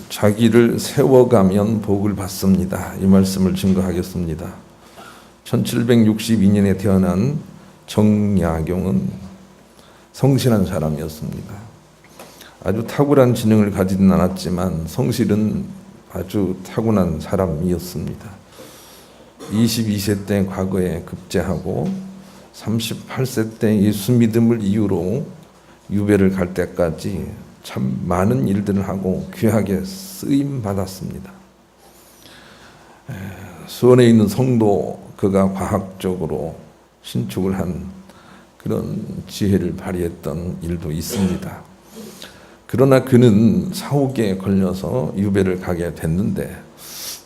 자기를 세워가면 복을 받습니다. 이 말씀을 증거하겠습니다. 1762년에 태어난 정약용은 성실한 사람이었습니다. 아주 탁월한 지능을 가지진 않았지만 성실은 아주 타고난 사람이었습니다. 22세 때 과거에 급제하고 38세 때 예수 믿음을 이유로 유배를 갈 때까지 참 많은 일들을 하고 귀하게 쓰임 받았습니다. 수원에 있는 성도 그가 과학적으로 신축을 한 그런 지혜를 발휘했던 일도 있습니다. 그러나 그는 사옥에 걸려서 유배를 가게 됐는데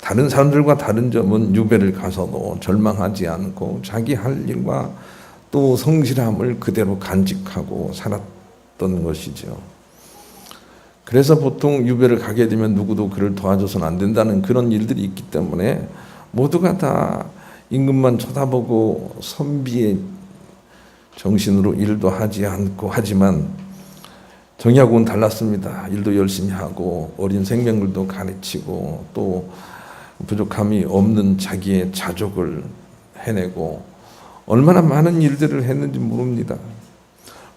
다른 사람들과 다른 점은 유배를 가서도 절망하지 않고 자기 할 일과 또 성실함을 그대로 간직하고 살았던 것이죠. 그래서 보통 유배를 가게 되면 누구도 그를 도와줘서는 안 된다는 그런 일들이 있기 때문에 모두가 다 임금만 쳐다보고 선비의 정신으로 일도 하지 않고 하지만 정약용은 달랐습니다. 일도 열심히 하고 어린 생명들도 가르치고 또 부족함이 없는 자기의 자족을 해내고 얼마나 많은 일들을 했는지 모릅니다.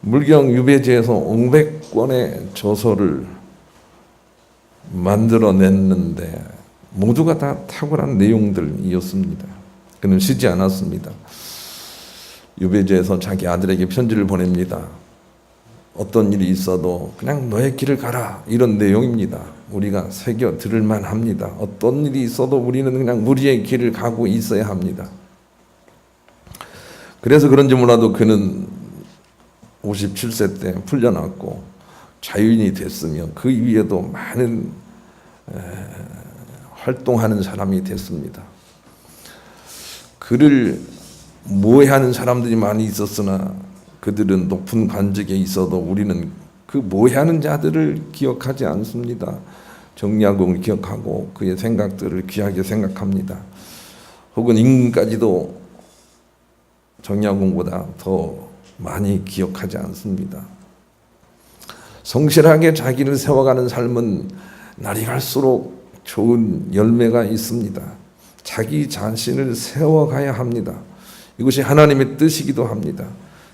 물경 유배지에서 500권의 저서를 만들어냈는데 모두가 다 탁월한 내용들이었습니다. 그는 쉬지 않았습니다. 유배지에서 자기 아들에게 편지를 보냅니다. 어떤 일이 있어도 그냥 너의 길을 가라 이런 내용입니다. 우리가 새겨 들을만 합니다. 어떤 일이 있어도 우리는 그냥 우리의 길을 가고 있어야 합니다. 그래서 그런지 몰라도 그는 57세 때 풀려났고 자유인이 됐으며 그 위에도 많은 활동하는 사람이 됐습니다. 그를 모해하는 사람들이 많이 있었으나 그들은 높은 관직에 있어도 우리는 그 모해하는 자들을 기억하지 않습니다. 정약용을 기억하고 그의 생각들을 귀하게 생각합니다. 혹은 임금까지도 정약용보다 더 많이 기억하지 않습니다. 성실하게 자기를 세워가는 삶은 날이 갈수록 좋은 열매가 있습니다. 자기 자신을 세워가야 합니다. 이것이 하나님의 뜻이기도 합니다.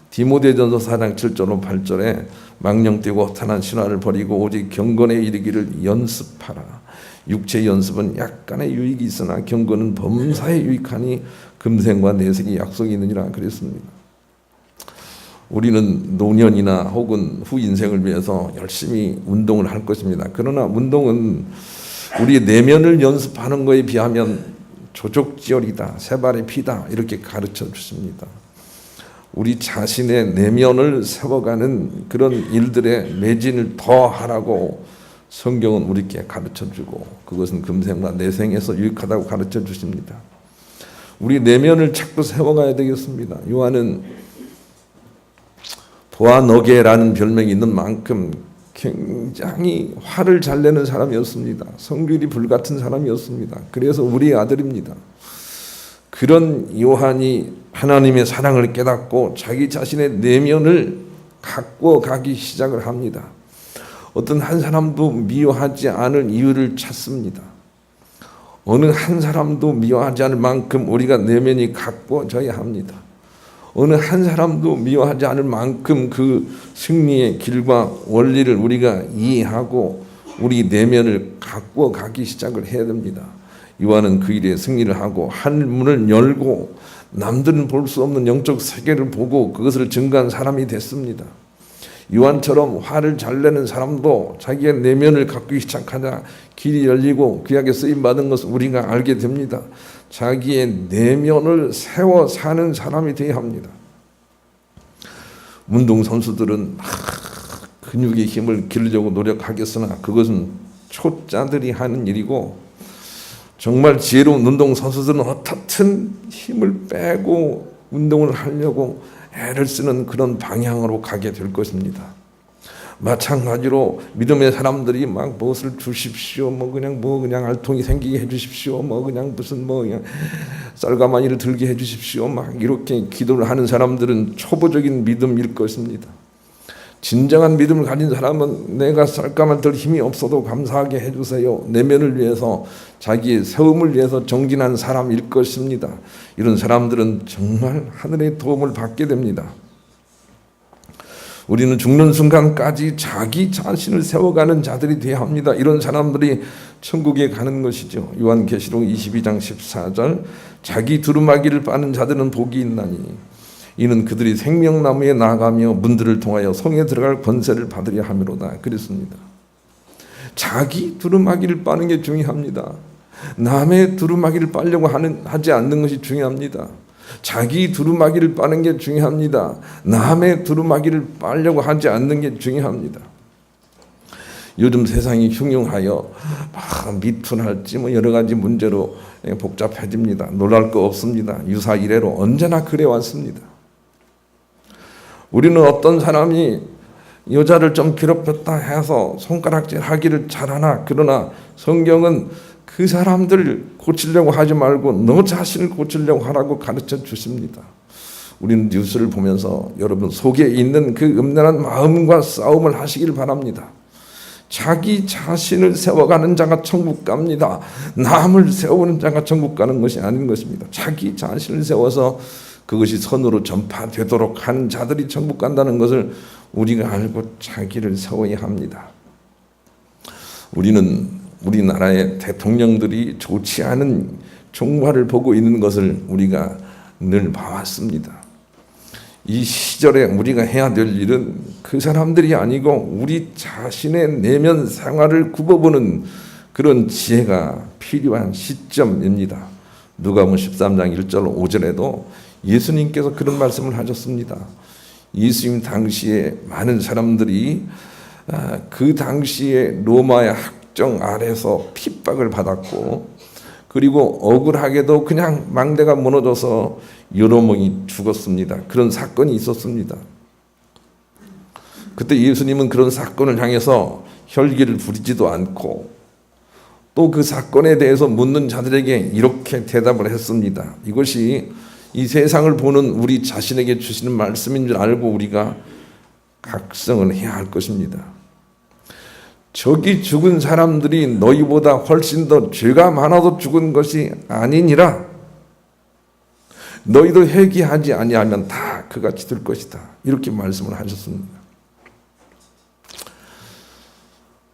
디모데전서 4장 7절 8절에 망령되고 허탄한 신화를 버리고 오직 경건에 이르기를 연습하라. 육체 연습은 약간의 유익이 있으나 경건은 범사에 유익하니 금생과 내생이 약속이 있느니라 그랬습니다. 우리는 노년이나 혹은 후 인생을 위해서 열심히 운동을 할 것입니다. 그러나 운동은 우리의 내면을 연습하는 것에 비하면 조족지혈이다, 새발의 피다 이렇게 가르쳐 주십니다. 우리 자신의 내면을 세워가는 그런 일들에 매진을 더 하라고 성경은 우리께 가르쳐 주고 그것은 금생과 내생에서 유익하다고 가르쳐 주십니다. 우리 내면을 자꾸 세워가야 되겠습니다. 요한은 보아너게라는 별명이 있는 만큼 굉장히 화를 잘 내는 사람이었습니다. 성질이 불같은 사람이었습니다. 그래서 우리의 아들입니다. 그런 요한이 하나님의 사랑을 깨닫고 자기 자신의 내면을 갖고 가기 시작을 합니다. 어떤 한 사람도 미워하지 않을 이유를 찾습니다. 어느 한 사람도 미워하지 않을 만큼 우리가 내면이 가꿔져야 합니다. 어느 한 사람도 미워하지 않을 만큼 그 승리의 길과 원리를 우리가 이해하고 우리 내면을 가꾸어 가기 시작을 해야 됩니다. 요한은 그 일에 승리를 하고 하늘문을 열고 남들은 볼 수 없는 영적 세계를 보고 그것을 증거한 사람이 됐습니다. 요한처럼 화를 잘 내는 사람도 자기의 내면을 가꾸기 시작하자 길이 열리고 귀하게 쓰임받은 것을 우리가 알게 됩니다. 자기의 내면을 세워 사는 사람이 되어야 합니다. 운동선수들은 근육의 힘을 기르려고 노력하겠으나 그것은 초짜들이 하는 일이고 정말 지혜로운 운동선수들은 어떻든 힘을 빼고 운동을 하려고 애를 쓰는 그런 방향으로 가게 될 것입니다. 마찬가지로 믿음의 사람들이 막 무엇을 주십시오, 그냥 알통이 생기게 해주십시오, 그냥 쌀가마니를 들게 해주십시오, 막 이렇게 기도를 하는 사람들은 초보적인 믿음일 것입니다. 진정한 믿음을 가진 사람은 내가 쌀가만 들 힘이 없어도 감사하게 해주세요. 내면을 위해서 자기의 세움을 위해서 정진한 사람일 것입니다. 이런 사람들은 정말 하늘의 도움을 받게 됩니다. 우리는 죽는 순간까지 자기 자신을 세워가는 자들이 되어야 합니다. 이런 사람들이 천국에 가는 것이죠. 요한계시록 22장 14절 자기 두루마기를 빠는 자들은 복이 있나니 이는 그들이 생명나무에 나아가며 문들을 통하여 성에 들어갈 권세를 받으려 함이로다 그랬습니다. 자기 두루마기를 빠는 게 중요합니다. 남의 두루마기를 빨려고 하지 않는 것이 중요합니다. 자기 두루마기를 빠는 게 중요합니다. 남의 두루마기를 빨려고 하지 않는 게 중요합니다. 요즘 세상이 흉흉하여 미투할지 여러 가지 문제로 복잡해집니다. 놀랄 거 없습니다. 유사 이래로 언제나 그래 왔습니다. 우리는 어떤 사람이 여자를 좀 괴롭혔다 해서 손가락질 하기를 잘하나, 그러나 성경은 그 사람들을 고치려고 하지 말고 너 자신을 고치려고 하라고 가르쳐 주십니다. 우리는 뉴스를 보면서 여러분 속에 있는 그 음란한 마음과 싸움을 하시길 바랍니다. 자기 자신을 세워가는 자가 천국 갑니다. 남을 세우는 자가 천국 가는 것이 아닌 것입니다. 자기 자신을 세워서 그것이 선으로 전파되도록 하는 자들이 천국 간다는 것을 우리가 알고 자기를 세워야 합니다. 우리는 우리나라의 대통령들이 좋지 않은 종말을 보고 있는 것을 우리가 늘 봐왔습니다. 이 시절에 우리가 해야 될 일은 그 사람들이 아니고 우리 자신의 내면 생활을 굽어보는 그런 지혜가 필요한 시점입니다. 누가복음 13장 1절 5절에도 예수님께서 그런 말씀을 하셨습니다. 예수님 당시에 많은 사람들이 그 당시에 로마의 학정 아래서 핍박을 받았고, 그리고 억울하게도 그냥 망대가 무너져서 여러 명이 죽었습니다. 그런 사건이 있었습니다. 그때 예수님은 그런 사건을 향해서 혈기를 부리지도 않고 또 그 사건에 대해서 묻는 자들에게 이렇게 대답을 했습니다. 이것이 이 세상을 보는 우리 자신에게 주시는 말씀인 줄 알고 우리가 각성을 해야 할 것입니다. 저기 죽은 사람들이 너희보다 훨씬 더 죄가 많아서 죽은 것이 아니니라. 너희도 회개하지 아니하면 다 그같이 될 것이다. 이렇게 말씀을 하셨습니다.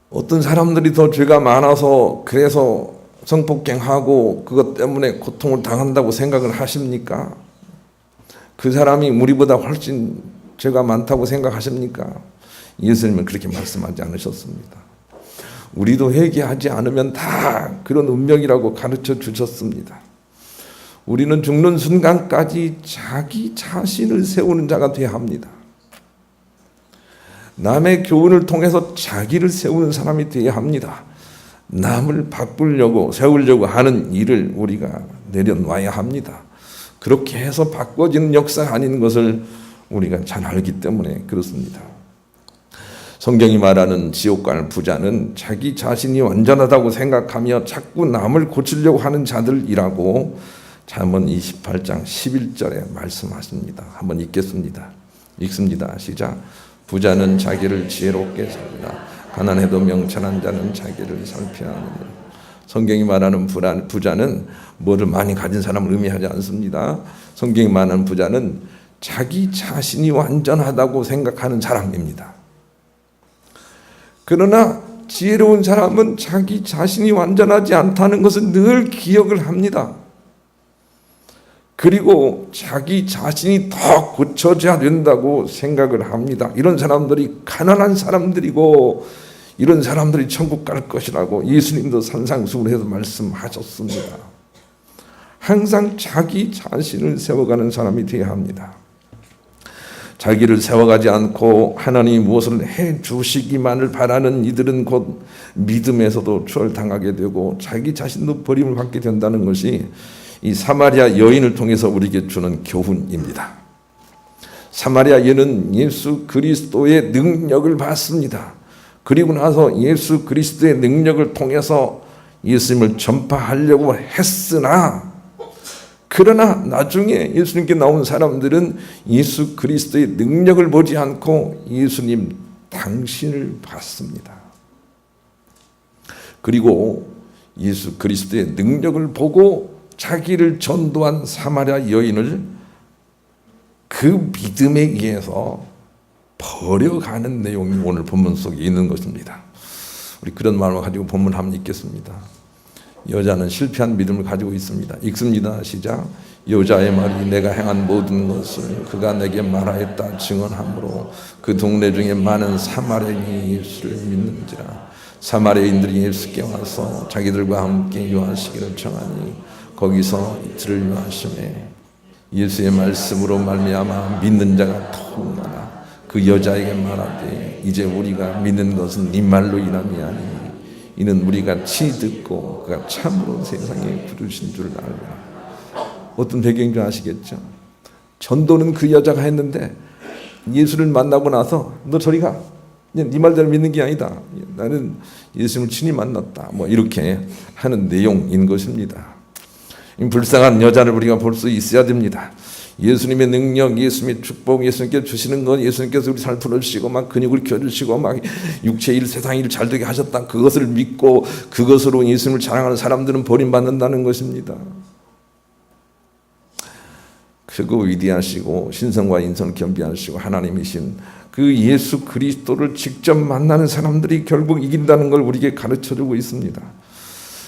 어떤 사람들이 더 죄가 많아서 그래서 성폭행하고 그것 때문에 고통을 당한다고 생각을 하십니까? 그 사람이 우리보다 훨씬 죄가 많다고 생각하십니까? 예수님은 그렇게 말씀하지 않으셨습니다. 우리도 회개하지 않으면 다 그런 운명이라고 가르쳐 주셨습니다. 우리는 죽는 순간까지 자기 자신을 세우는 자가 되어야 합니다. 남의 교훈을 통해서 자기를 세우는 사람이 되어야 합니다. 남을 바꾸려고 세우려고 하는 일을 우리가 내려놔야 합니다. 그렇게 해서 바꿔지는 역사가 아닌 것을 우리가 잘 알기 때문에 그렇습니다. 성경이 말하는 지옥 갈 부자는 자기 자신이 완전하다고 생각하며 자꾸 남을 고치려고 하는 자들이라고 잠언 28장 11절에 말씀하십니다. 한번 읽겠습니다. 읽습니다. 시작. 부자는 자기를 지혜롭게 살리라. 가난해도 명철한 자는 자기를 살펴야 하느니라. 성경이 말하는 부자는 뭐를 많이 가진 사람을 의미하지 않습니다. 성경이 말하는 부자는 자기 자신이 완전하다고 생각하는 사람입니다. 그러나 지혜로운 사람은 자기 자신이 완전하지 않다는 것을 늘 기억을 합니다. 그리고 자기 자신이 더 고쳐져야 된다고 생각을 합니다. 이런 사람들이 가난한 사람들이고 이런 사람들이 천국 갈 것이라고 예수님도 산상수훈에서 말씀하셨습니다. 항상 자기 자신을 세워가는 사람이 되어야 합니다. 자기를 세워가지 않고 하나님이 무엇을 해주시기만을 바라는 이들은 곧 믿음에서도 추월당하게 되고 자기 자신도 버림을 받게 된다는 것이 이 사마리아 여인을 통해서 우리에게 주는 교훈입니다. 사마리아 여인은 예수 그리스도의 능력을 받습니다. 그리고 나서 예수 그리스도의 능력을 통해서 예수님을 전파하려고 했으나 그러나 나중에 예수님께 나온 사람들은 예수 그리스도의 능력을 보지 않고 예수님 당신을 봤습니다. 그리고 예수 그리스도의 능력을 보고 자기를 전도한 사마리아 여인을 그 믿음에 의해서 버려가는 내용이 오늘 본문 속에 있는 것입니다. 우리 그런 마음을 가지고 본문 한번 읽겠습니다. 여자는 실패한 믿음을 가지고 있습니다. 읽습니다. 시작. 여자의 말이 내가 행한 모든 것을 그가 내게 말하였다 증언하므로 그 동네 중에 많은 사마리아인이 예수를 믿는지라. 사마리아인들이 예수께 와서 자기들과 함께 유하시기를 청하니 거기서 이틀을 유하심에 예수의 말씀으로 말미암아 믿는 자가 더욱 많아 그 여자에게 말하되 이제 우리가 믿는 것은 네 말로 인함이 아니니 이는 우리가 치 듣고 그가 참으로 세상에 부르신 줄 알라. 어떤 배경인지 아시겠죠? 전도는 그 여자가 했는데 예수를 만나고 나서 너 저리 가. 네 말대로 믿는 게 아니다. 나는 예수님을 친히 만났다. 뭐 이렇게 하는 내용인 것입니다. 불쌍한 여자를 우리가 볼 수 있어야 됩니다. 예수님의 능력, 예수님의 축복, 예수님께 주시는 것, 예수님께서 우리 살 풀어주시고 막 근육을 켜주시고 막 육체 일, 세상 일을 잘 되게 하셨다. 그것을 믿고 그것으로 예수님을 자랑하는 사람들은 버림받는다는 것입니다. 크고 위대하시고 신성과 인성을 겸비하시고 하나님이신 그 예수 그리스도를 직접 만나는 사람들이 결국 이긴다는 걸 우리에게 가르쳐주고 있습니다.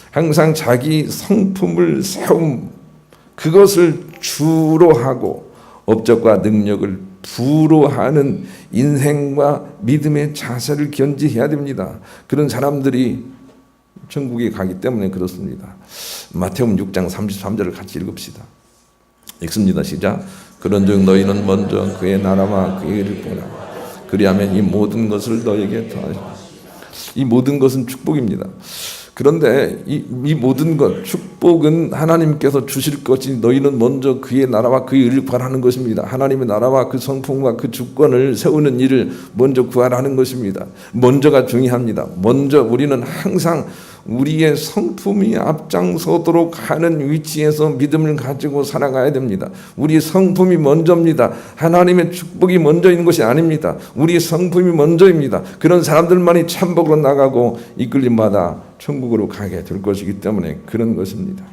항상 자기 성품을 세움, 그것을 주로 하고 업적과 능력을 부로 하는 인생과 믿음의 자세를 견지해야 됩니다. 그런 사람들이 천국에 가기 때문에 그렇습니다. 마태복음 6장 33절을 같이 읽읍시다. 읽습니다. 시작. 그런즉 너희는 먼저 그의 나라와 그의 의를 보라. 그리하면 이 모든 것을 너에게 더하시리라. 이 모든 것은 축복입니다. 그런데 이 모든 것, 축복은 하나님께서 주실 것이 너희는 먼저 그의 나라와 그의 의를 구하라는 것입니다. 하나님의 나라와 그 성품과 그 주권을 세우는 일을 먼저 구하라는 것입니다. 먼저가 중요합니다. 먼저 우리는 항상 우리의 성품이 앞장서도록 하는 위치에서 믿음을 가지고 살아가야 됩니다. 우리 성품이 먼저입니다. 하나님의 축복이 먼저인 것이 아닙니다. 우리 성품이 먼저입니다. 그런 사람들만이 천국으로 나가고 이끌림마다 천국으로 가게 될 것이기 때문에 그런 것입니다.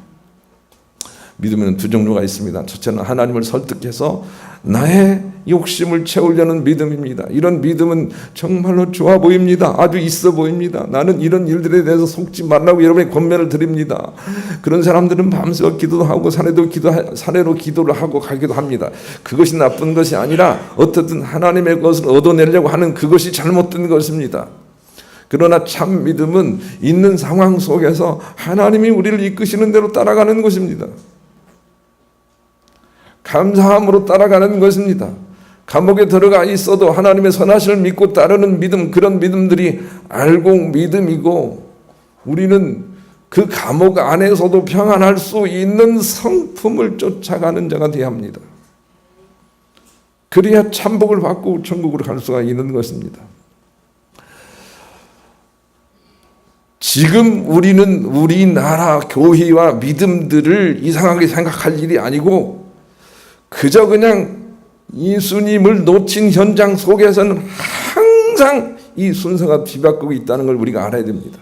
믿음에는 두 종류가 있습니다. 첫째는 하나님을 설득해서 나의 욕심을 채우려는 믿음입니다. 이런 믿음은 정말로 좋아 보입니다. 아주 있어 보입니다. 나는 이런 일들에 대해서 속지 말라고 여러분의 권면을 드립니다. 그런 사람들은 밤새워 기도도 하고 산에로 기도를 하고 가기도 합니다. 그것이 나쁜 것이 아니라 어떻든 하나님의 것을 얻어내려고 하는 그것이 잘못된 것입니다. 그러나 참 믿음은 있는 상황 속에서 하나님이 우리를 이끄시는 대로 따라가는 것입니다. 감사함으로 따라가는 것입니다. 감옥에 들어가 있어도 하나님의 선하심을 믿고 따르는 믿음, 그런 믿음들이 알곡 믿음이고 우리는 그 감옥 안에서도 평안할 수 있는 성품을 쫓아가는 자가 되어야 합니다. 그래야 참복을 받고 천국으로 갈 수가 있는 것입니다. 지금 우리는 우리나라 교회와 믿음들을 이상하게 생각할 일이 아니고 그저 그냥 예수님을 놓친 현장 속에서는 항상 이 순서가 뒤바뀌고 있다는 걸 우리가 알아야 됩니다.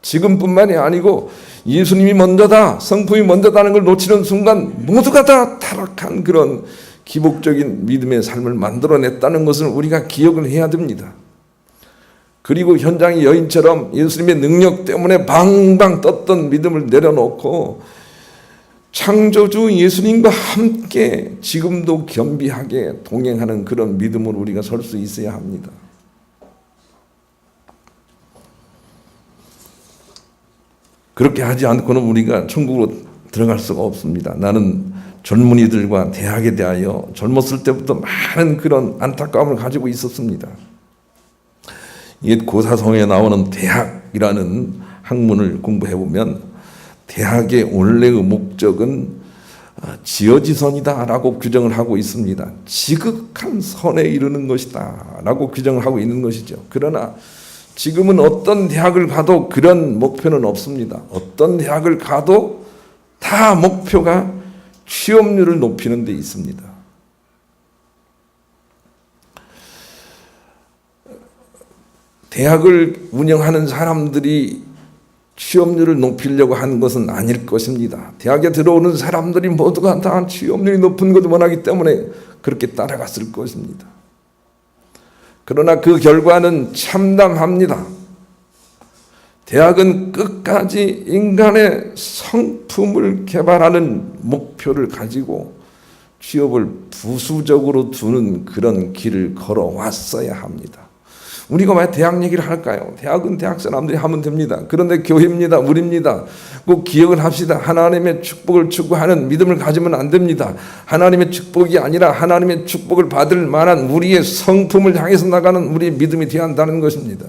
지금뿐만이 아니고 예수님이 먼저다, 성품이 먼저다는 걸 놓치는 순간 모두가 다 타락한 그런 기복적인 믿음의 삶을 만들어냈다는 것을 우리가 기억을 해야 됩니다. 그리고 현장의 여인처럼 예수님의 능력 때문에 방방 떴던 믿음을 내려놓고 창조주 예수님과 함께 지금도 겸비하게 동행하는 그런 믿음으로 우리가 설 수 있어야 합니다. 그렇게 하지 않고는 우리가 천국으로 들어갈 수가 없습니다. 나는 젊은이들과 대학에 대하여 젊었을 때부터 많은 그런 안타까움을 가지고 있었습니다. 옛 고사성에 나오는 대학이라는 학문을 공부해 보면 대학의 원래의 목적은 지어지선이다라고 규정을 하고 있습니다. 지극한 선에 이르는 것이다라고 규정을 하고 있는 것이죠. 그러나 지금은 어떤 대학을 가도 그런 목표는 없습니다. 어떤 대학을 가도 다 목표가 취업률을 높이는 데 있습니다. 대학을 운영하는 사람들이 취업률을 높이려고 하는 것은 아닐 것입니다. 대학에 들어오는 사람들이 모두가 다 취업률이 높은 것을 원하기 때문에 그렇게 따라갔을 것입니다. 그러나 그 결과는 참담합니다. 대학은 끝까지 인간의 성품을 개발하는 목표를 가지고 취업을 부수적으로 두는 그런 길을 걸어왔어야 합니다. 우리가 왜 대학 얘기를 할까요? 대학은 대학 사람들이 하면 됩니다. 그런데 교회입니다. 우리입니다. 꼭 기억을 합시다. 하나님의 축복을 추구하는 믿음을 가지면 안 됩니다. 하나님의 축복이 아니라 하나님의 축복을 받을 만한 우리의 성품을 향해서 나가는 우리의 믿음이 되어야 한다는 것입니다.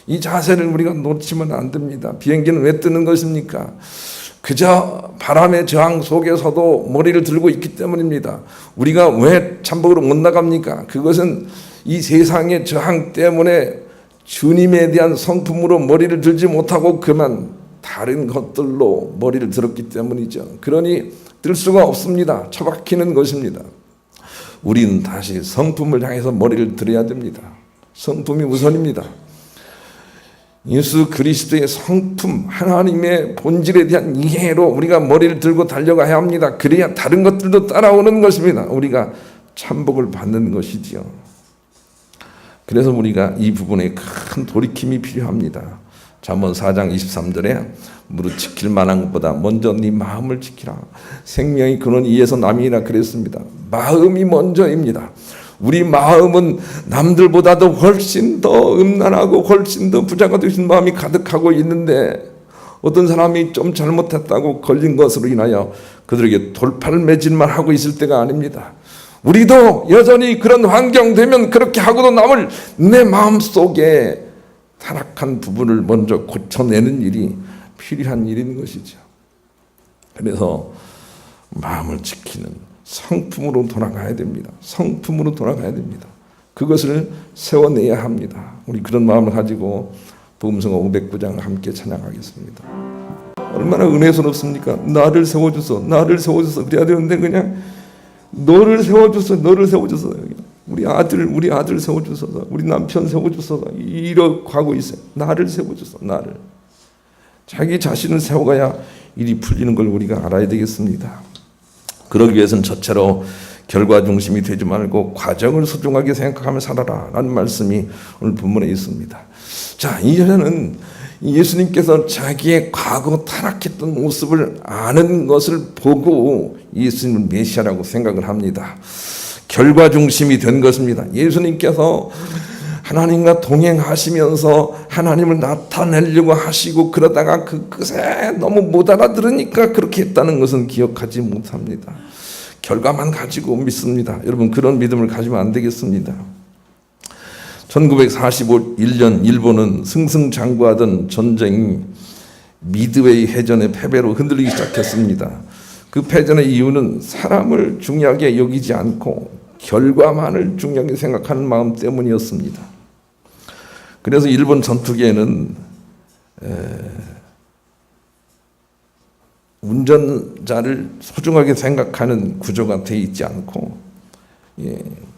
이 자세를 우리가 놓치면 안 됩니다. 비행기는 왜 뜨는 것입니까? 그저 바람의 저항 속에서도 머리를 들고 있기 때문입니다. 우리가 왜 참복으로 못 나갑니까? 그것은 이 세상의 저항 때문에 주님에 대한 성품으로 머리를 들지 못하고 그만 다른 것들로 머리를 들었기 때문이죠. 그러니 들 수가 없습니다. 처박히는 것입니다. 우리는 다시 성품을 향해서 머리를 들어야 됩니다. 성품이 우선입니다. 예수 그리스도의 성품, 하나님의 본질에 대한 이해로 우리가 머리를 들고 달려가야 합니다. 그래야 다른 것들도 따라오는 것입니다. 우리가 참복을 받는 것이지요. 그래서 우리가 이 부분에 큰 돌이킴이 필요합니다. 잠언 4장 23절에 무릇 지킬 만한 것보다 먼저 네 마음을 지키라. 생명의 근원 이에서 남이라 그랬습니다. 마음이 먼저입니다. 우리 마음은 남들보다도 훨씬 더 음란하고 훨씬 더 부자가 되신 마음이 가득하고 있는데 어떤 사람이 좀 잘못했다고 걸린 것으로 인하여 그들에게 돌팔매질만 하고 있을 때가 아닙니다. 우리도 여전히 그런 환경 되면 그렇게 하고도 남을 내 마음속에 타락한 부분을 먼저 고쳐내는 일이 필요한 일인 것이죠. 그래서 마음을 지키는 성품으로 돌아가야 됩니다. 성품으로 돌아가야 됩니다. 그것을 세워내야 합니다. 우리 그런 마음을 가지고 복음성가 509장 함께 찬양하겠습니다. 얼마나 은혜스럽습니까? 나를 세워줘서 나를 세워줘서 그래야 되는데 그냥 너를 세워줘서 너를 세워줘서 우리 아들 세워줘서 우리 남편 세워줘서 이렇게 하고 있어요. 나를 세워줘서 나를 자기 자신을 세워가야 일이 풀리는 걸 우리가 알아야 되겠습니다. 그러기 위해서는 저체로 결과 중심이 되지 말고 과정을 소중하게 생각하며 살아라 라는 말씀이 오늘 본문에 있습니다. 자, 이 여자는 예수님께서 자기의 과거 타락했던 모습을 아는 것을 보고 예수님을 메시아라고 생각을 합니다. 결과 중심이 된 것입니다. 예수님께서 하나님과 동행하시면서 하나님을 나타내려고 하시고 그러다가 그 끝에 너무 못 알아들으니까 그렇게 했다는 것은 기억하지 못합니다. 결과만 가지고 믿습니다. 여러분 그런 믿음을 가지면 안 되겠습니다. 1941년 일본은 승승장구하던 전쟁이 미드웨이 해전의 패배로 흔들리기 시작했습니다. 그 패전의 이유는 사람을 중요하게 여기지 않고 결과만을 중요하게 생각하는 마음 때문이었습니다. 그래서 일본 전투기에는 운전자를 소중하게 생각하는 구조가 되어 있지 않고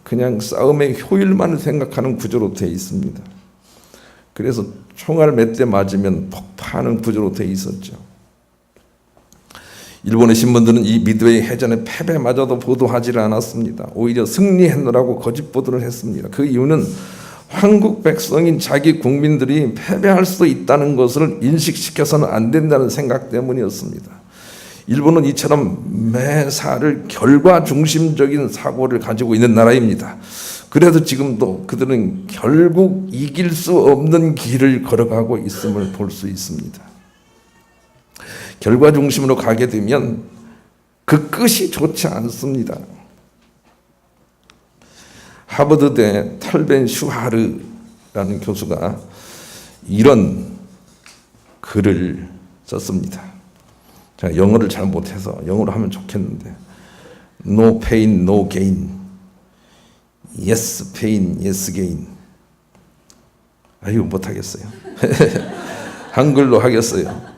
그냥 싸움의 효율만을 생각하는 구조로 되어 있습니다. 그래서 총알 몇 대 맞으면 폭파하는 구조로 되어 있었죠. 일본의 신문들은 이 미드웨이 해전의 패배마저도 보도하지 않았습니다. 오히려 승리했느라고 거짓 보도를 했습니다. 그 이유는 한국 백성인 자기 국민들이 패배할 수 있다는 것을 인식시켜서는 안 된다는 생각 때문이었습니다. 일본은 이처럼 매사를 결과 중심적인 사고를 가지고 있는 나라입니다. 그래도 지금도 그들은 결국 이길 수 없는 길을 걸어가고 있음을 볼 수 있습니다. 결과 중심으로 가게 되면 그 끝이 좋지 않습니다. 하버드대 탈벤 슈하르라는 교수가 이런 글을 썼습니다. 제가 영어를 잘 못해서 영어로 하면 좋겠는데 No pain, no gain. Yes pain, yes gain. 아유 못하겠어요. 한글로 하겠어요.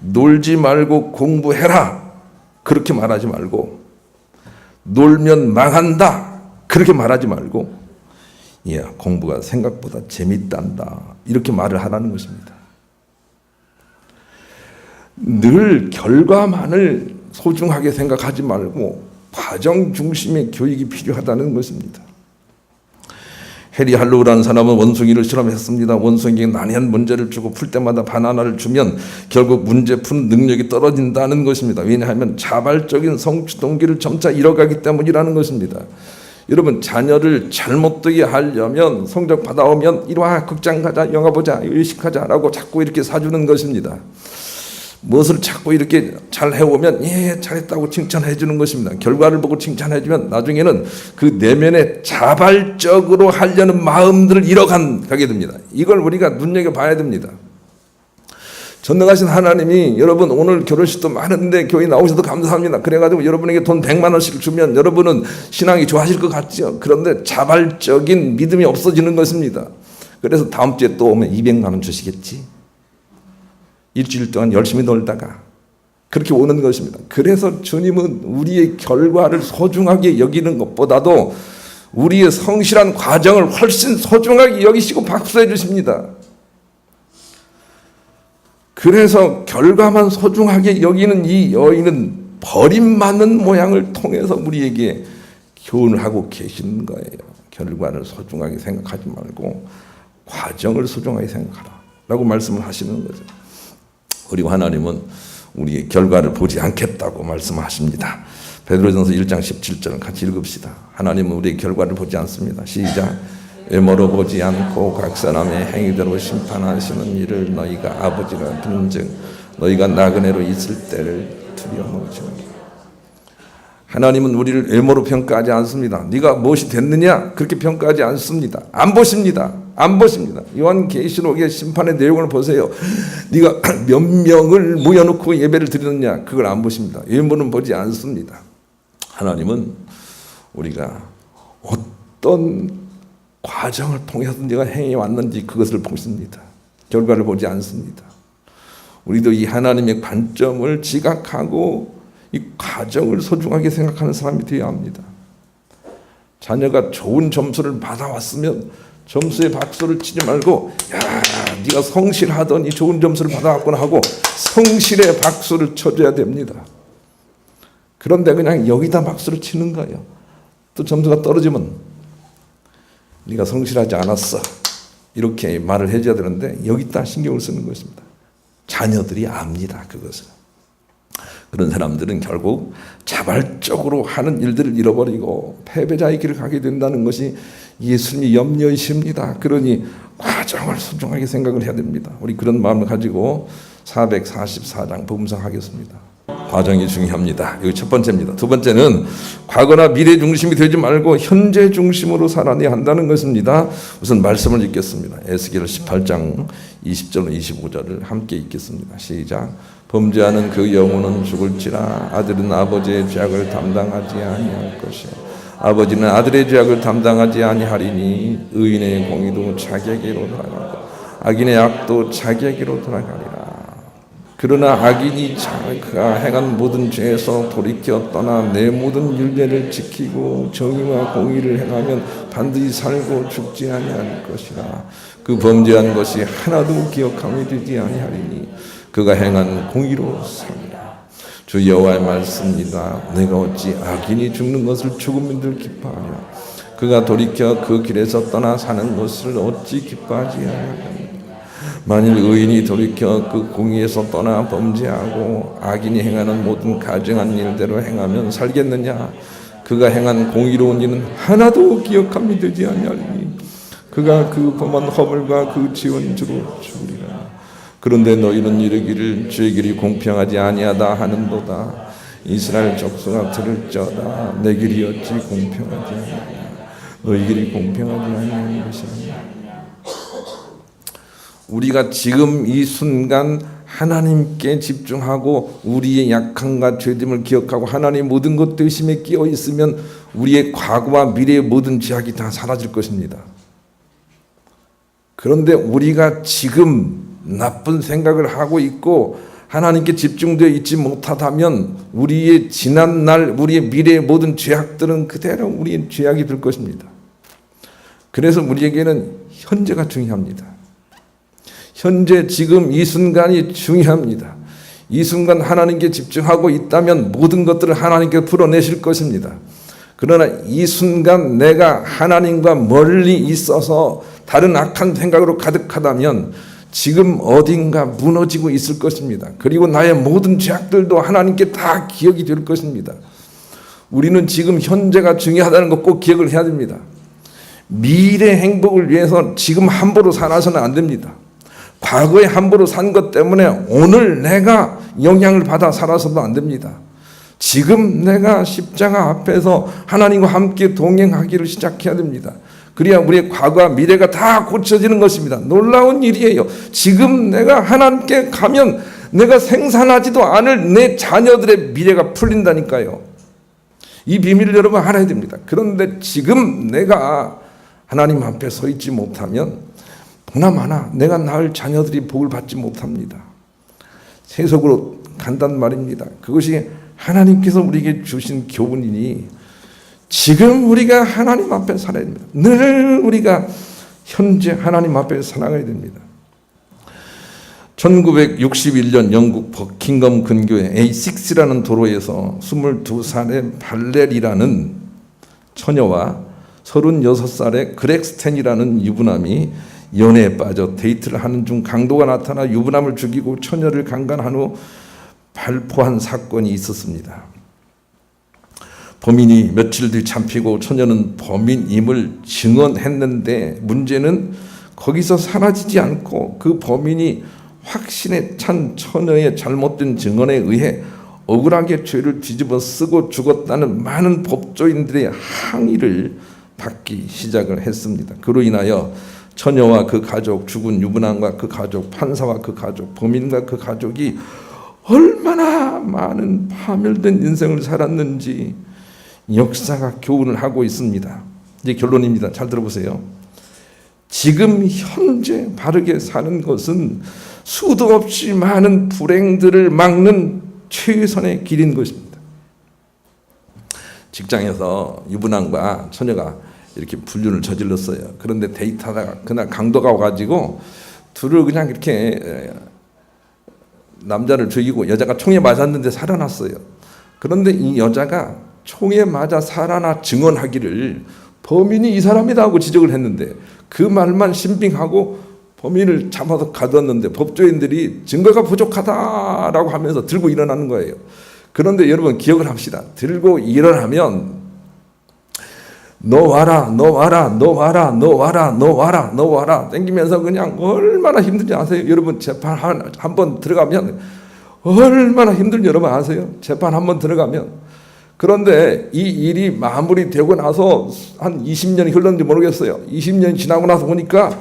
놀지 말고 공부해라 그렇게 말하지 말고, 놀면 망한다 그렇게 말하지 말고, 야, 공부가 생각보다 재밌단다 이렇게 말을 하라는 것입니다. 늘 결과만을 소중하게 생각하지 말고 과정 중심의 교육이 필요하다는 것입니다. 해리 할로우라는 사람은 원숭이를 실험했습니다. 원숭이에게 난해한 문제를 주고 풀 때마다 바나나를 주면 결국 문제 푸는 능력이 떨어진다는 것입니다. 왜냐하면 자발적인 성취 동기를 점차 잃어가기 때문이라는 것입니다. 여러분, 자녀를 잘못되게 하려면 성적 받아오면 이리 와, 극장 가자, 영화 보자, 외식하자 라고 자꾸 이렇게 사주는 것입니다. 무엇을 자꾸 이렇게 잘 해오면 예, 잘했다고 칭찬해 주는 것입니다. 결과를 보고 칭찬해 주면 나중에는 그 내면에 자발적으로 하려는 마음들을 잃어가게 됩니다. 이걸 우리가 눈여겨봐야 됩니다. 전능하신 하나님이 여러분 오늘 결혼식도 많은데 교회 나오셔서 감사합니다. 그래가지고 여러분에게 돈 100만 원씩 주면 여러분은 신앙이 좋아질 것 같죠. 그런데 자발적인 믿음이 없어지는 것입니다. 그래서 다음 주에 또 오면 200만 원 주시겠지. 일주일 동안 열심히 놀다가 그렇게 오는 것입니다. 그래서 주님은 우리의 결과를 소중하게 여기는 것보다도 우리의 성실한 과정을 훨씬 소중하게 여기시고 박수해 주십니다. 그래서 결과만 소중하게 여기는 이 여인은 버림받는 모양을 통해서 우리에게 교훈을 하고 계시는 거예요. 결과를 소중하게 생각하지 말고 과정을 소중하게 생각하라 라고 말씀을 하시는 거죠. 그리고 하나님은 우리의 결과를 보지 않겠다고 말씀하십니다. 베드로전서 1장 17절을 같이 읽읍시다. 하나님은 우리의 결과를 보지 않습니다. 시작. 외모로 보지 않고 각 사람의 행위대로 심판하시는 일을 너희가 아버지가 듣는즉 너희가 나그네로 있을 때를 두려워하지. 하나님은 우리를 외모로 평가하지 않습니다. 네가 무엇이 됐느냐 그렇게 평가하지 않습니다. 안 보십니다. 안 보십니다. 요한계시록의 심판의 내용을 보세요. 네가 몇 명을 모여놓고 예배를 드리느냐 그걸 안 보십니다. 외모는 보지 않습니다. 하나님은 우리가 어떤 과정을 통해서 네가 행해 왔는지 그것을 보십니다. 결과를 보지 않습니다. 우리도 이 하나님의 관점을 지각하고 이 과정을 소중하게 생각하는 사람이 되어야 합니다. 자녀가 좋은 점수를 받아왔으면 점수에 박수를 치지 말고 야, 네가 성실하더니 좋은 점수를 받아왔구나 하고 성실에 박수를 쳐줘야 됩니다. 그런데 그냥 여기다 박수를 치는 거예요. 또 점수가 떨어지면 네가 성실하지 않았어 이렇게 말을 해줘야 되는데 여기다 신경을 쓰는 것입니다. 자녀들이 압니다. 그것을. 그런 사람들은 결국 자발적으로 하는 일들을 잃어버리고 패배자의 길을 가게 된다는 것이 예수님이 염려이십니다. 그러니 과정을 소중하게 생각을 해야 됩니다. 우리 그런 마음을 가지고 444장 복음성하겠습니다. 과정이 중요합니다. 이거 첫 번째입니다. 두 번째는 과거나 미래 중심이 되지 말고 현재 중심으로 살아내야 한다는 것입니다. 우선 말씀을 읽겠습니다. 에스겔 18장 20절 25절을 함께 읽겠습니다. 시작. 범죄하는 그 영혼은 죽을지라 아들은 아버지의 죄악을 담당하지 아니할 것이요 아버지는 아들의 죄악을 담당하지 아니하리니 의인의 공의도 자기에게로 돌아가고 악인의 악도 자기에게로 돌아가리라. 그러나 악인이 그가 행한 모든 죄에서 돌이켜 떠나 내 모든 율례를 지키고 정의와 공의를 행하면 반드시 살고 죽지 아니할 것이라. 그 범죄한 것이 하나도 기억함이 되지 아니하리니 그가 행한 공의로 살리라. 주 여호와의 말씀입니다. 내가 어찌 악인이 죽는 것을 죽음인들 기뻐하냐. 그가 돌이켜 그 길에서 떠나 사는 것을 어찌 기뻐하지 아니하냐. 만일 의인이 돌이켜 그 공의에서 떠나 범죄하고 악인이 행하는 모든 가증한 일대로 행하면 살겠느냐. 그가 행한 공의로운 일은 하나도 기억함이 되지 아니하리니 그가 그 범한 허물과 그 지은 주로 죽으리라. 그런데 너희는 이르기를 주의 길이 공평하지 아니하다 하는도다. 이스라엘 족속아 들을지어다. 내 길이 어찌 공평하지 아니하냐. 너희 길이 공평하지 아니하는 것이 아니야. 우리가 지금 이 순간 하나님께 집중하고 우리의 약함과 죄됨을 기억하고 하나님 모든 것 되심에 끼어 있으면 우리의 과거와 미래의 모든 죄악이 다 사라질 것입니다. 그런데 우리가 지금 나쁜 생각을 하고 있고 하나님께 집중되어 있지 못하다면 우리의 지난날, 우리의 미래의 모든 죄악들은 그대로 우리의 죄악이 될 것입니다. 그래서 우리에게는 현재가 중요합니다. 현재 지금 이 순간이 중요합니다. 이 순간 하나님께 집중하고 있다면 모든 것들을 하나님께 풀어내실 것입니다. 그러나 이 순간 내가 하나님과 멀리 있어서 다른 악한 생각으로 가득하다면 지금 어딘가 무너지고 있을 것입니다. 그리고 나의 모든 죄악들도 하나님께 다 기억이 될 것입니다. 우리는 지금 현재가 중요하다는 거 꼭 기억을 해야 됩니다. 미래 행복을 위해서 지금 함부로 살아서는 안 됩니다. 과거에 함부로 산 것 때문에 오늘 내가 영향을 받아 살아서도 안 됩니다. 지금 내가 십자가 앞에서 하나님과 함께 동행하기를 시작해야 됩니다. 그래야 우리의 과거와 미래가 다 고쳐지는 것입니다. 놀라운 일이에요. 지금 내가 하나님께 가면 내가 생산하지도 않을 내 자녀들의 미래가 풀린다니까요. 이 비밀을 여러분 알아야 됩니다. 그런데 지금 내가 하나님 앞에 서 있지 못하면 보나마나 내가 낳을 자녀들이 복을 받지 못합니다. 세속으로 간단 말입니다. 그것이 하나님께서 우리에게 주신 교훈이니 지금 우리가 하나님 앞에 살아야 됩니다. 늘 우리가 현재 하나님 앞에 살아가야 됩니다. 1961년 영국 버킹엄 근교의 A6라는 도로에서 22살의 발렐이라는 처녀와 36살의 그렉스텐이라는 유부남이 연애에 빠져 데이트를 하는 중 강도가 나타나 유부남을 죽이고 처녀를 강간한 후 발포한 사건이 있었습니다. 범인이 며칠 뒤 잡히고 처녀는 범인임을 증언했는데 문제는 거기서 사라지지 않고 그 범인이 확신에 찬 처녀의 잘못된 증언에 의해 억울하게 죄를 뒤집어 쓰고 죽었다는 많은 법조인들의 항의를 받기 시작을 했습니다. 그로 인하여 처녀와 그 가족, 죽은 유부남과 그 가족, 판사와 그 가족, 범인과 그 가족이 얼마나 많은 파멸된 인생을 살았는지 역사가 교훈을 하고 있습니다. 이제 결론입니다. 잘 들어보세요. 지금 현재 바르게 사는 것은 수도 없이 많은 불행들을 막는 최선의 길인 것입니다. 직장에서 유부남과 처녀가 이렇게 불륜을 저질렀어요. 그런데 데이트하다가 그날 강도가 와가지고 둘을 그냥 이렇게 남자를 죽이고 여자가 총에 맞았는데 살아났어요. 그런데 이 여자가 총에 맞아 살아나 증언하기를 범인이 이 사람이다 하고 지적을 했는데 그 말만 신빙하고 범인을 잡아서 가뒀는데 법조인들이 증거가 부족하다라고 하면서 들고 일어나는 거예요. 그런데 여러분 기억을 합시다. 들고 일어나면 너 와라, 너 와라, 너 와라, 너 와라, 너 와라, 너 와라 땡기면서 그냥 얼마나 힘든지 아세요? 여러분 재판 한 번 들어가면 얼마나 힘든지 여러분 아세요? 재판 한 번 들어가면. 그런데 이 일이 마무리되고 나서 한 20년이 흘렀는지 모르겠어요. 20년이 지나고 나서 보니까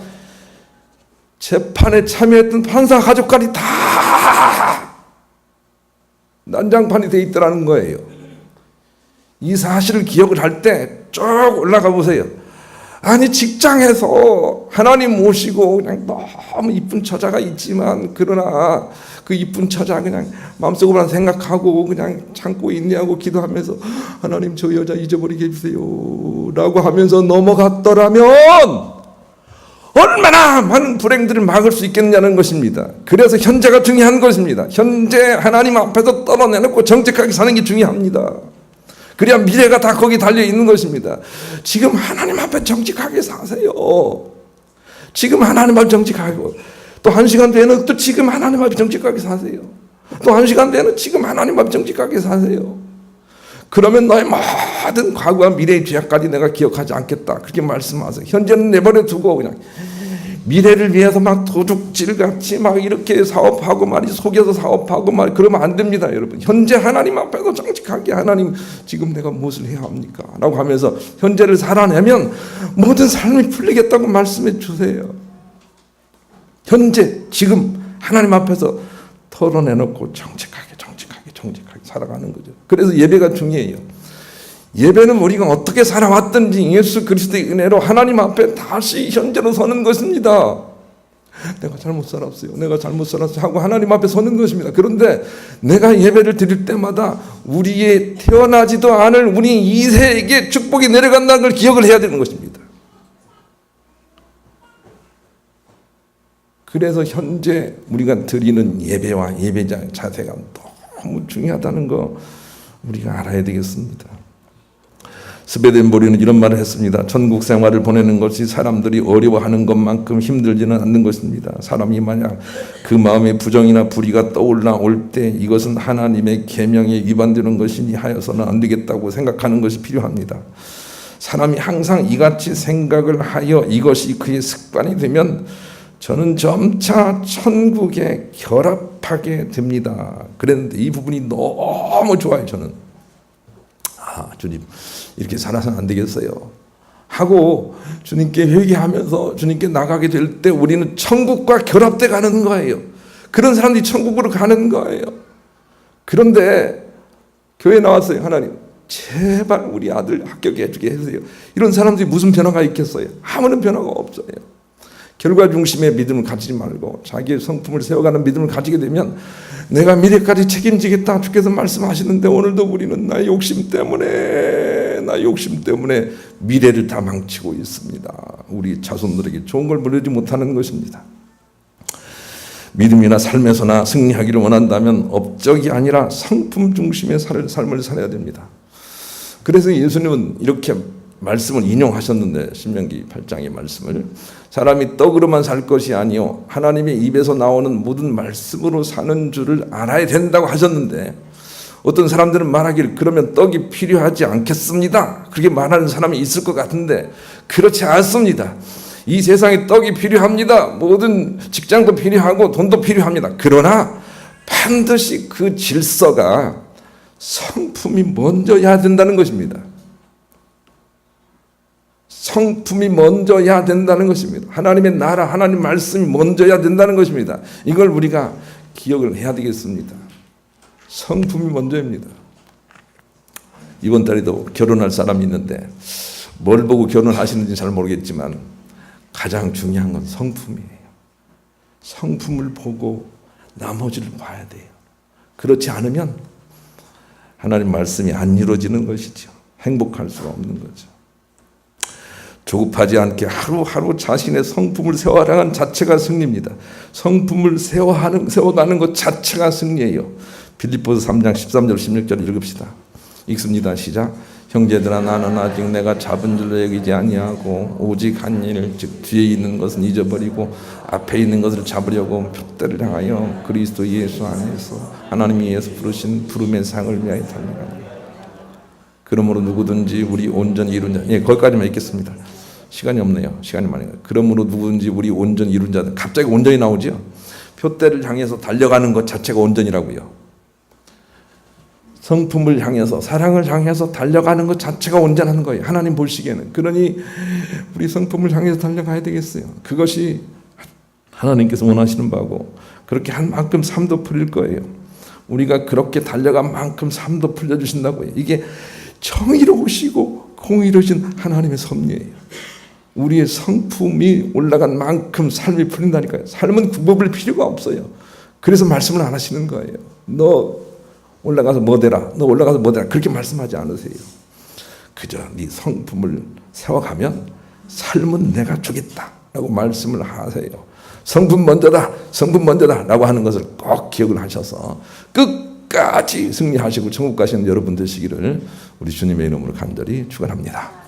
재판에 참여했던 판사 가족까지 다 난장판이 돼 있더라는 거예요. 이 사실을 기억을 할 때 쭉 올라가 보세요. 아니 직장에서 하나님 모시고 그냥 너무 이쁜 처자가 있지만 그러나 그 이쁜 처자 그냥 마음속으로만 생각하고 그냥 참고 인내하고 기도하면서 하나님 저 여자 잊어버리게 해주세요 라고 하면서 넘어갔더라면 얼마나 많은 불행들을 막을 수 있겠냐는 것입니다. 그래서 현재가 중요한 것입니다. 현재 하나님 앞에서 떨어내놓고 정직하게 사는 게 중요합니다. 그래야 미래가 다 거기 달려 있는 것입니다. 지금 하나님 앞에 정직하게 사세요. 지금 하나님 앞에 정직하고 또 한 시간 뒤에는 또 지금 하나님 앞에 정직하게 사세요. 또 한 시간 뒤에는 지금 하나님 앞에 정직하게 사세요. 그러면 너의 모든 과거와 미래의 죄악까지 내가 기억하지 않겠다. 그렇게 말씀하세요. 현재는 내버려 두고 그냥 미래를 위해서 막 도둑질같이 막 이렇게 사업하고 말이 속여서 사업하고 말 그러면 안 됩니다, 여러분. 현재 하나님 앞에서 정직하게 하나님 지금 내가 무엇을 해야 합니까? 라고 하면서 현재를 살아내면 모든 삶이 풀리겠다고 말씀해 주세요. 현재 지금 하나님 앞에서 털어내놓고 정직하게 살아가는 거죠. 그래서 예배가 중요해요. 예배는 우리가 어떻게 살아왔든지 예수 그리스도의 은혜로 하나님 앞에 다시 현재로 서는 것입니다. 내가 잘못 살았어요. 내가 잘못 살았어요. 하고 하나님 앞에 서는 것입니다. 그런데 내가 예배를 드릴 때마다 우리의 태어나지도 않을 우리 2세에게 축복이 내려간다는 걸 기억을 해야 되는 것입니다. 그래서 현재 우리가 드리는 예배와 예배자의 자세가 너무 중요하다는 거 우리가 알아야 되겠습니다. 스베덴보리는 이런 말을 했습니다. 천국 생활을 보내는 것이 사람들이 어려워하는 것만큼 힘들지는 않는 것입니다. 사람이 만약 그 마음에 부정이나 불의가 떠올라올 때 이것은 하나님의 계명에 위반되는 것이니 하여서는 안 되겠다고 생각하는 것이 필요합니다. 사람이 항상 이같이 생각을 하여 이것이 그의 습관이 되면 저는 점차 천국에 결합하게 됩니다. 그랬는데 이 부분이 너무 좋아요. 저는 주님 이렇게 살아서는 안 되겠어요 하고 주님께 회개하면서 주님께 나가게 될 때 우리는 천국과 결합돼 가는 거예요. 그런 사람들이 천국으로 가는 거예요. 그런데 교회 나왔어요. 하나님 제발 우리 아들 합격해 주게 해주세요. 이런 사람들이 무슨 변화가 있겠어요? 아무런 변화가 없어요. 결과 중심의 믿음을 가지지 말고 자기의 성품을 세워가는 믿음을 가지게 되면 내가 미래까지 책임지겠다 주께서 말씀하시는데 오늘도 우리는 나의 욕심 때문에 미래를 다 망치고 있습니다. 우리 자손들에게 좋은 걸 물려주지 못하는 것입니다. 믿음이나 삶에서나 승리하기를 원한다면 업적이 아니라 성품 중심의 삶을 살아야 됩니다. 그래서 예수님은 이렇게 말씀을 인용하셨는데 신명기 8장의 말씀을 사람이 떡으로만 살 것이 아니요 하나님의 입에서 나오는 모든 말씀으로 사는 줄을 알아야 된다고 하셨는데 어떤 사람들은 말하기를 그러면 떡이 필요하지 않겠습니다. 그렇게 말하는 사람이 있을 것 같은데 그렇지 않습니다. 이 세상에 떡이 필요합니다. 모든 직장도 필요하고 돈도 필요합니다. 그러나 반드시 그 질서가 성품이 먼저야 된다는 것입니다. 성품이 먼저야 된다는 것입니다. 하나님의 나라, 하나님 말씀이 먼저야 된다는 것입니다. 이걸 우리가 기억을 해야 되겠습니다. 성품이 먼저입니다. 이번 달에도 결혼할 사람이 있는데 뭘 보고 결혼하시는지 잘 모르겠지만 가장 중요한 건 성품이에요. 성품을 보고 나머지를 봐야 돼요. 그렇지 않으면 하나님 말씀이 안 이루어지는 것이죠. 행복할 수가 없는 거죠. 조급하지 않게 하루하루 자신의 성품을 세워가는 자체가 승리입니다. 성품을 세워가는 것 자체가 승리예요. 빌립보서 3장 13절 16절 읽읍시다. 읽습니다. 시작. 형제들아 나는 아직 내가 잡은 줄로 여기지 아니하고 오직 한 일 즉 뒤에 있는 것은 잊어버리고 앞에 있는 것을 잡으려고 표대를 향하여 그리스도 예수 안에서 하나님이 예수 부르신 부름의 상을 위하여 달려가니 그러므로 누구든지 우리 온전히 이룬 자 거기까지만 읽겠습니다. 시간이 없네요. 시간이 많이. 그러므로 누구든지 우리 온전히 이룬 자들 갑자기 온전히 나오죠. 표대를 향해서 달려가는 것 자체가 온전이라고요. 성품을 향해서 사랑을 향해서 달려가는 것 자체가 온전한 거예요. 하나님 보시기에는. 그러니 우리 성품을 향해서 달려가야 되겠어요. 그것이 하나님께서 원하시는 바고 그렇게 한 만큼 삶도 풀릴 거예요. 우리가 그렇게 달려간 만큼 삶도 풀려주신다고요. 이게 정의로우시고 공의로우신 하나님의 섭리예요. 우리의 성품이 올라간 만큼 삶이 풀린다니까요. 삶은 굽어볼 필요가 없어요. 그래서 말씀을 안 하시는 거예요. 너 올라가서 뭐 되라. 너 올라가서 뭐 되라. 그렇게 말씀하지 않으세요. 그저 네 성품을 세워가면 삶은 내가 주겠다 라고 말씀을 하세요. 성품 먼저다. 성품 먼저다 라고 하는 것을 꼭 기억을 하셔서 끝까지 승리하시고 천국 가시는 여러분 되시기를 우리 주님의 이름으로 간절히 축원합니다.